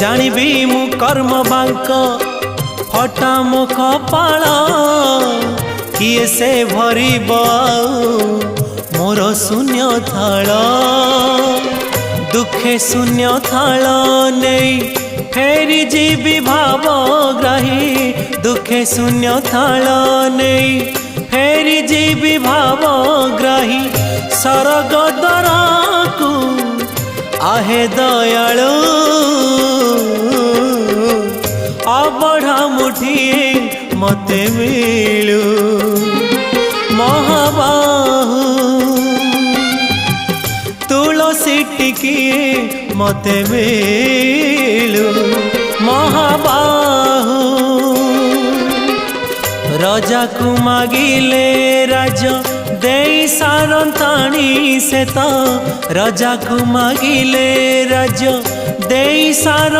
जानिबी मु कर्म बांक फटा मो कपाल किए से भरिब मोर शून्य थाल दुखे शून्य थाल नहीं फेरी जीवी भावग्राही दुखे शून्य थाल नहीं फेरी जीवी भावग्राही सरग दरकू आहे दयालु अबढ़ा मुठिए मते मिलू महाबाहु तुलसी टिकिए मते मिलू महाबाहु राजा को मागिले राज दे सारंताणी से तो राजा को मागिले राज दे सार